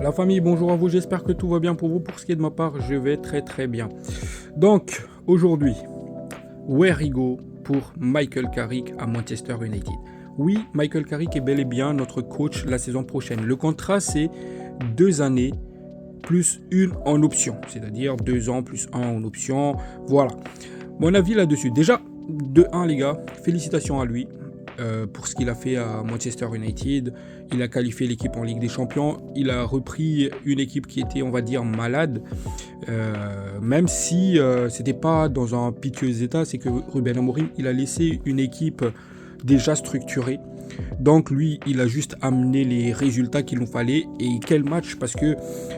La famille, bonjour à vous, j'espère que tout va bien pour vous. Pour ce qui est de ma part, je vais très bien. Donc, aujourd'hui, where he go pour Michael Carrick à Manchester United. Oui, Michael Carrick est bel et bien notre coach la saison prochaine. Le contrat, c'est 2 années plus une en option, c'est-à-dire 2 ans plus 1 en option. Voilà. Mon avis là-dessus. Déjà, de 1 les gars, félicitations à lui. Pour ce qu'il a fait à Manchester United. Il a qualifié l'équipe en Ligue des Champions. Il a repris une équipe qui était, on va dire, malade. Même si c'était pas dans un pitié état, c'est que Ruben Amorim, il a laissé une équipe déjà structurée. Donc lui, il a juste amené les résultats qu'il nous fallait. Et quel match, parce que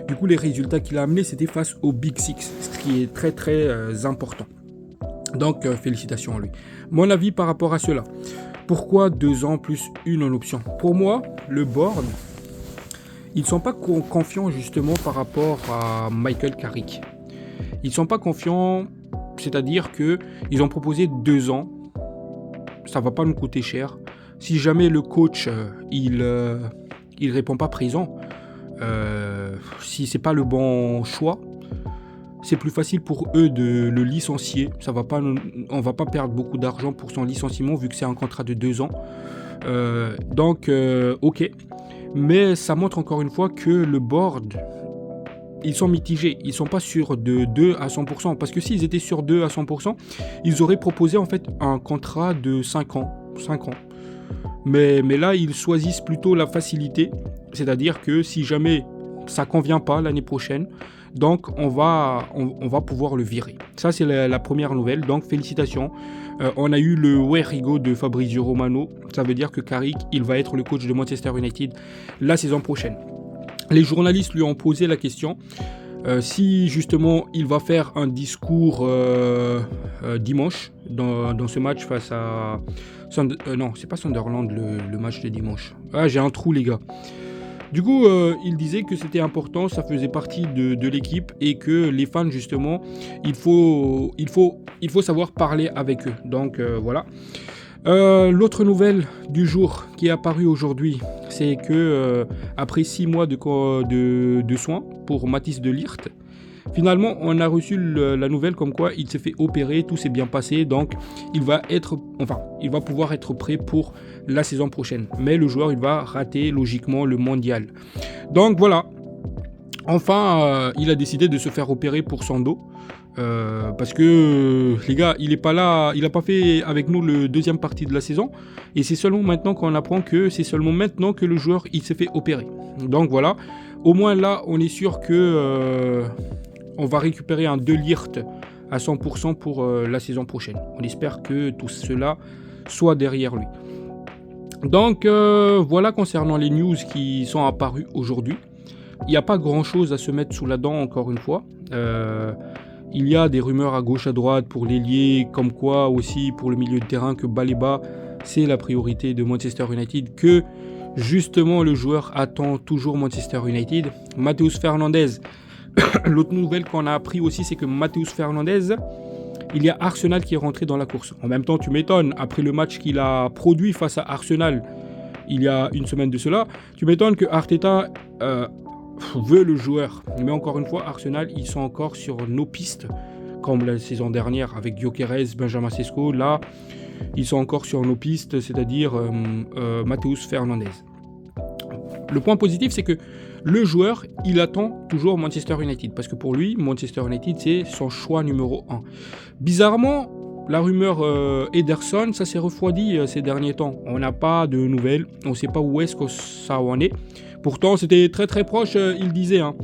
du coup, les résultats qu'il a amenés, c'était face au Big Six, ce qui est très important. Donc félicitations à lui. Mon avis par rapport à cela. Pourquoi 2 ans plus une en option? Pour moi, le board, ils ne sont pas confiants justement par rapport à Michael Carrick. Ils ne sont pas confiants, c'est-à-dire qu'ils ont proposé 2 ans. Ça ne va pas nous coûter cher. Si jamais le coach, il répond pas présent, si c'est pas le bon choix, c'est plus facile pour eux de le licencier. On va pas perdre beaucoup d'argent pour son licenciement vu que c'est un contrat de 2 ans. Ok. Mais ça montre encore une fois que le board, ils sont mitigés. Ils sont pas sûrs de 2 à 100%. Parce que s'ils étaient sur 2 à 100%, ils auraient proposé en fait un contrat de 5 ans. 5 ans. Mais là, ils choisissent plutôt la facilité. C'est-à-dire que si jamais ça convient pas l'année prochaine, donc on va pouvoir le virer. Ça c'est la première nouvelle, donc félicitations. On a eu le Werigo de Fabrizio Romano, ça veut dire que Carrick, il va être le coach de Manchester United la saison prochaine. Les journalistes lui ont posé la question si justement il va faire un discours dimanche dans ce match face à... non, c'est pas Sunderland le match de dimanche. Ah, j'ai un trou les gars. Du coup, il disait que c'était important, ça faisait partie de l'équipe et que les fans, justement, il faut savoir parler avec eux. Donc, voilà. L'autre nouvelle du jour qui est apparue aujourd'hui, c'est que après 6 mois de soins pour Mathis de Ligt, finalement, on a reçu la nouvelle comme quoi il s'est fait opérer, tout s'est bien passé, donc il va pouvoir être prêt pour la saison prochaine. Mais le joueur, il va rater logiquement le mondial. Donc voilà. Enfin, il a décidé de se faire opérer pour son dos. Parce que les gars, il est pas là, il a pas fait avec nous le deuxième partie de la saison, et c'est seulement maintenant qu'on apprend que c'est seulement maintenant que le joueur il s'est fait opérer. Donc voilà, au moins là, on est sûr que on va récupérer un De Ligt à 100% pour la saison prochaine. On espère que tout cela soit derrière lui. Donc voilà concernant les news qui sont apparues aujourd'hui. Il n'y a pas grand chose à se mettre sous la dent encore une fois. Il y a des rumeurs à gauche à droite pour l'ailier, comme quoi aussi pour le milieu de terrain que Baleba c'est la priorité de Manchester United, que justement le joueur attend toujours Manchester United. Matheus Fernandes, l'autre nouvelle qu'on a appris aussi, c'est que Matheus Fernandes, il y a Arsenal qui est rentré dans la course. En même temps, tu m'étonnes, après le match qu'il a produit face à Arsenal il y a une semaine de cela, tu m'étonnes que Arteta veut le joueur. Mais encore une fois, Arsenal, ils sont encore sur nos pistes, comme la saison dernière avec Gyökeres, Benjamin Sesko. Là, ils sont encore sur nos pistes, c'est-à-dire Matheus Fernandes. Le point positif, c'est que le joueur, il attend toujours Manchester United. Parce que pour lui, Manchester United, c'est son choix numéro 1. Bizarrement, la rumeur Ederson, ça s'est refroidi ces derniers temps. On n'a pas de nouvelles. On ne sait pas où est-ce que ça en est. Pourtant, c'était très proche, il disait. Hein.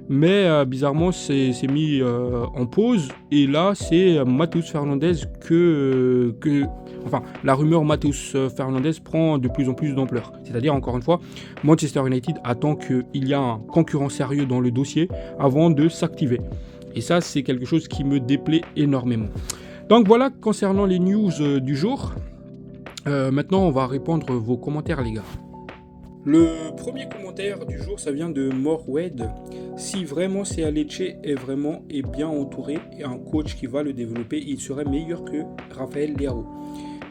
Mais bizarrement, c'est mis en pause. Et là, c'est Matheus Fernandes Enfin, la rumeur Matheus Fernandes prend de plus en plus d'ampleur. C'est-à-dire, encore une fois, Manchester United attend qu'il y ait un concurrent sérieux dans le dossier avant de s'activer. Et ça, c'est quelque chose qui me déplaît énormément. Donc voilà, concernant les news du jour. Maintenant, on va répondre vos commentaires, les gars. Le premier commentaire du jour, ça vient de Morwed. Si vraiment c'est Lecce est bien entouré et un coach qui va le développer, il serait meilleur que Raphaël Leao.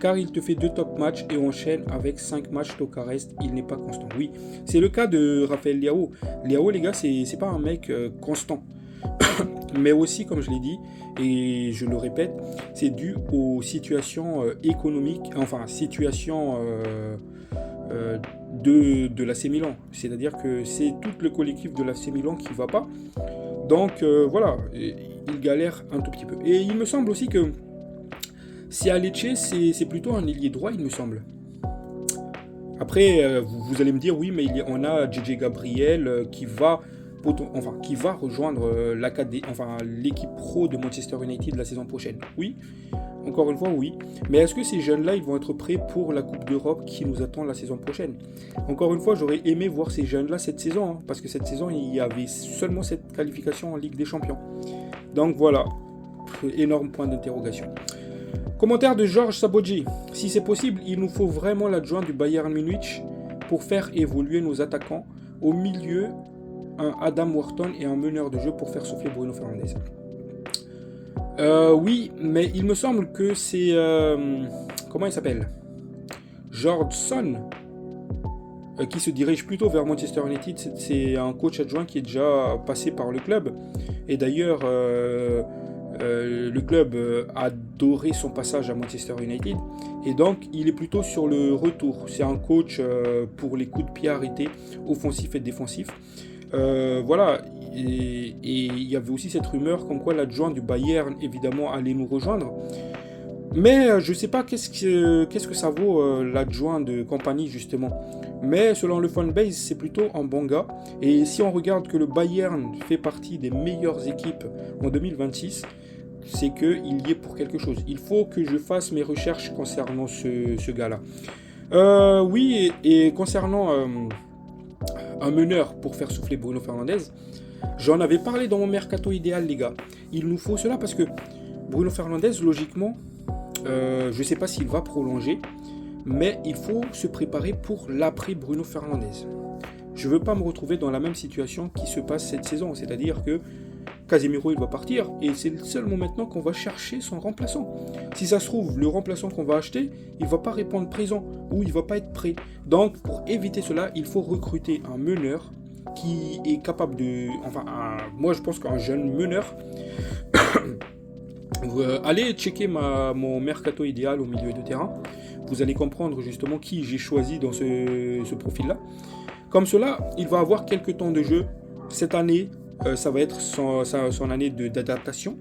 car il te fait 2 top matchs et enchaîne avec 5 matchs Tokarest. Il n'est pas constant. Oui, c'est le cas de Raphaël Leao. Leao, les gars, c'est pas un mec constant. Mais aussi, comme je l'ai dit, et je le répète, c'est dû aux situations économiques, enfin, situations de l'AC Milan. C'est-à-dire que c'est tout le collectif de l'AC Milan qui ne va pas. Donc, voilà, il galère un tout petit peu. Et il me semble aussi que si à Lecce, c'est plutôt un ailier droit, il me semble. Après, vous allez me dire, oui, mais on a JJ Gabriel qui va rejoindre l'équipe pro de Manchester United la saison prochaine. Oui, encore une fois, oui. Mais est-ce que ces jeunes-là, ils vont être prêts pour la Coupe d'Europe qui nous attend la saison prochaine? Encore une fois, j'aurais aimé voir ces jeunes-là cette saison, hein, parce que cette saison, il y avait seulement cette qualification en Ligue des Champions. Donc voilà, énorme point d'interrogation. Commentaire de Georges Sabodji. Si c'est possible, il nous faut vraiment l'adjoint du Bayern Munich pour faire évoluer nos attaquants. Au milieu, un Adam Wharton et un meneur de jeu pour faire souffler Bruno Fernandes. Oui, mais il me semble que c'est... comment il s'appelle? Jordson, qui se dirige plutôt vers Manchester United. C'est un coach adjoint qui est déjà passé par le club. Et d'ailleurs, le club a adoré son passage à Manchester United. Et donc, il est plutôt sur le retour. C'est un coach pour les coups de pied arrêtés, offensifs et défensifs. Voilà, et il y avait aussi cette rumeur comme quoi l'adjoint du Bayern, évidemment, allait nous rejoindre. Mais je ne sais pas qu'est-ce que ça vaut l'adjoint de compagnie, justement. Mais selon le fanbase, c'est plutôt un bon gars. Et si on regarde que le Bayern fait partie des meilleures équipes en 2026, c'est qu'il y est pour quelque chose. Il faut que je fasse mes recherches concernant ce gars-là. Oui, et concernant un meneur pour faire souffler Bruno Fernandes, j'en avais parlé dans mon mercato idéal, les gars. Il nous faut cela parce que Bruno Fernandes, logiquement, je ne sais pas s'il va prolonger, mais il faut se préparer pour l'après Bruno Fernandes. Je ne veux pas me retrouver dans la même situation qui se passe cette saison, c'est-à-dire que Casemiro il va partir et c'est seulement maintenant qu'on va chercher son remplaçant. Si ça se trouve, le remplaçant qu'on va acheter, il ne va pas répondre présent ou il ne va pas être prêt. Donc pour éviter cela, il faut recruter un meneur qui est capable de... moi je pense qu'un jeune meneur... allez checker mon mercato idéal au milieu de terrain. Vous allez comprendre justement qui j'ai choisi dans ce profil-là. Comme cela, il va avoir quelques temps de jeu. Cette année, ça va être son année d'adaptation.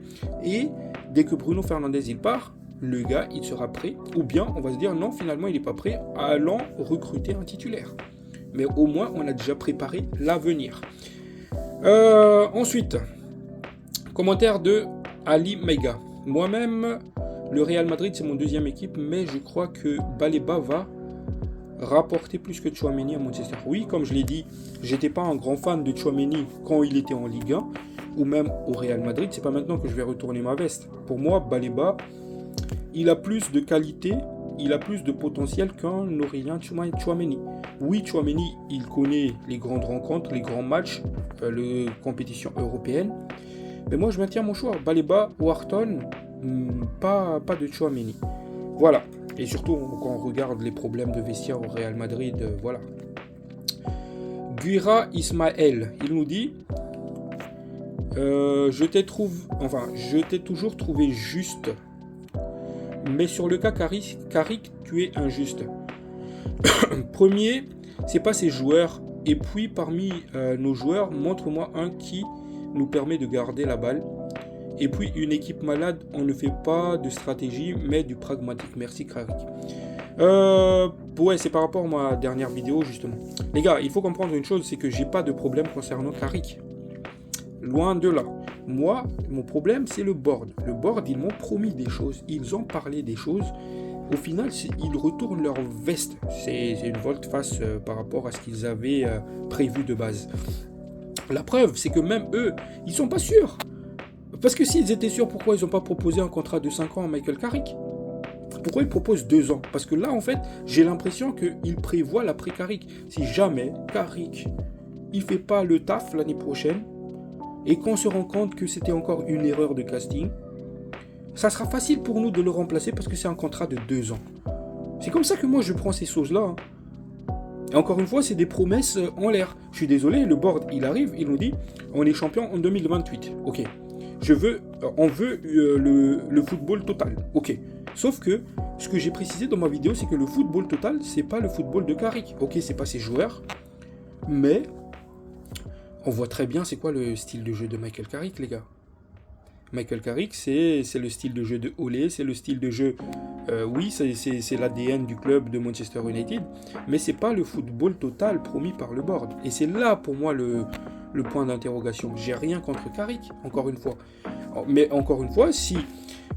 Et dès que Bruno Fernandes il part, le gars il sera prêt. Ou bien on va se dire non, finalement il n'est pas prêt. Allons recruter un titulaire. Mais au moins on a déjà préparé l'avenir. Ensuite, commentaire de Ali Meiga. Moi-même, le Real Madrid c'est mon deuxième équipe, mais je crois que Baleba va rapporter plus que Tchouaméni à Manchester. Oui, comme je l'ai dit, j'étais pas un grand fan de Tchouaméni quand il était en Ligue 1 ou même au Real Madrid. C'est pas maintenant que je vais retourner ma veste. Pour moi, Baleba, il a plus de qualité, il a plus de potentiel qu'un Aurélien Tchouaméni. Oui, Tchouaméni, il connaît les grandes rencontres, les grands matchs, les compétitions européennes. Mais moi, je maintiens mon choix. Baleba, Wharton, pas de Tchouaméni. Voilà. Et surtout, quand on regarde les problèmes de vestiaire au Real Madrid, voilà. Guira Ismaël, il nous dit je t'ai toujours trouvé juste. Mais sur le cas Carrick, tu es injuste. Premier, c'est pas ses joueurs. Et puis, parmi nos joueurs, montre-moi un qui nous permet de garder la balle. Et puis, une équipe malade, on ne fait pas de stratégie, mais du pragmatique. Merci, Carrick. Ouais, c'est par rapport à ma dernière vidéo, justement. Les gars, il faut comprendre une chose, c'est que j'ai pas de problème concernant Carrick. Loin de là. Moi, mon problème, c'est le board. Le board, ils m'ont promis des choses. Ils ont parlé des choses. Au final, ils retournent leur veste. C'est une volte-face par rapport à ce qu'ils avaient prévu de base. La preuve, c'est que même eux, ils sont pas sûrs. Parce que s'ils étaient sûrs, pourquoi ils n'ont pas proposé un contrat de 5 ans à Michael Carrick? Pourquoi ils proposent 2 ans? Parce que là, en fait, j'ai l'impression qu'ils prévoient l'après Carrick. Si jamais Carrick, il fait pas le taf l'année prochaine, et qu'on se rend compte que c'était encore une erreur de casting, ça sera facile pour nous de le remplacer parce que c'est un contrat de 2 ans. C'est comme ça que moi je prends ces choses-là. Hein. Et encore une fois, c'est des promesses en l'air. Je suis désolé, le board, il arrive, il nous dit, on est champion en 2028. Ok. On veut le football total. Ok. Sauf que, ce que j'ai précisé dans ma vidéo, c'est que le football total, c'est pas le football de Carrick. Ok, c'est pas ses joueurs, mais on voit très bien c'est quoi le style de jeu de Michael Carrick, les gars. Michael Carrick, c'est le style de jeu de Ole, c'est le style de jeu... oui, c'est l'ADN du club de Manchester United, mais c'est pas le football total promis par le board. Et c'est là, pour moi, le point d'interrogation. J'ai rien contre Carrick, encore une fois. Mais encore une fois,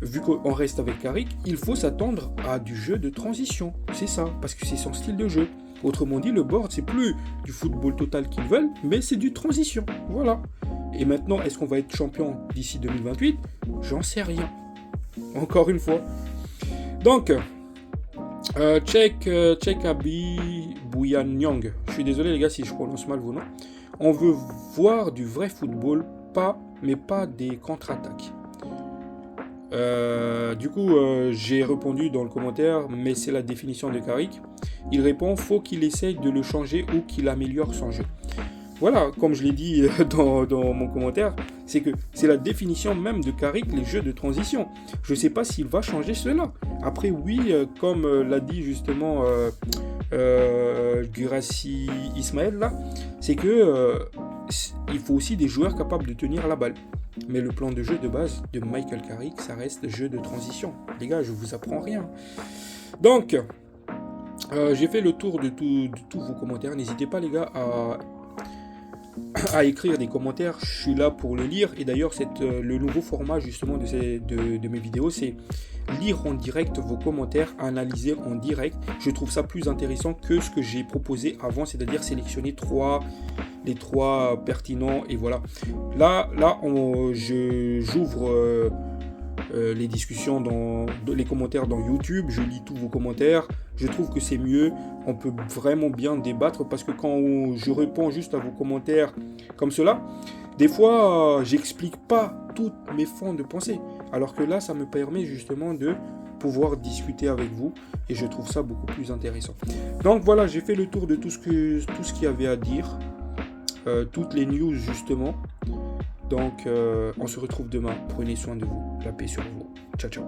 vu qu'on reste avec Carrick, il faut s'attendre à du jeu de transition. C'est ça, parce que c'est son style de jeu. Autrement dit, le board, c'est plus du football total qu'ils veulent, mais c'est du transition. Voilà. Et maintenant, est-ce qu'on va être champion d'ici 2028 ? J'en sais rien. Encore une fois. Donc, Check Abi Bouyanyang. Je suis désolé les gars si je prononce mal vos noms. On veut voir du vrai football, mais pas des contre-attaques. Du coup, j'ai répondu dans le commentaire, mais c'est la définition de Carrick. Il répond, faut qu'il essaye de le changer ou qu'il améliore son jeu. Voilà, comme je l'ai dit dans mon commentaire, c'est que c'est la définition même de Carrick, les jeux de transition. Je ne sais pas s'il va changer cela. Après, oui, comme l'a dit justement Gurassi Ismaël, là, c'est que il faut aussi des joueurs capables de tenir la balle. Mais le plan de jeu de base de Michael Carrick, ça reste jeu de transition. Les gars, je vous apprends rien. Donc, j'ai fait le tour de tous vos commentaires. N'hésitez pas les gars à écrire des commentaires, je suis là pour le lire. Et d'ailleurs, le nouveau format justement de mes vidéos, c'est lire en direct vos commentaires, analyser en direct. Je trouve ça plus intéressant que ce que j'ai proposé avant, c'est-à-dire sélectionner les trois pertinents. Et voilà. Là, j'ouvre les discussions les commentaires dans YouTube, je lis tous vos commentaires, je trouve que c'est mieux, on peut vraiment bien débattre parce que quand je réponds juste à vos commentaires comme cela, des fois j'explique pas toutes mes fonds de pensée, alors que là ça me permet justement de pouvoir discuter avec vous et je trouve ça beaucoup plus intéressant. Donc voilà, j'ai fait le tour de tout ce qu'il y avait à dire, toutes les news justement. Donc, on se retrouve demain. Prenez soin de vous. La paix sur vous. Ciao, ciao.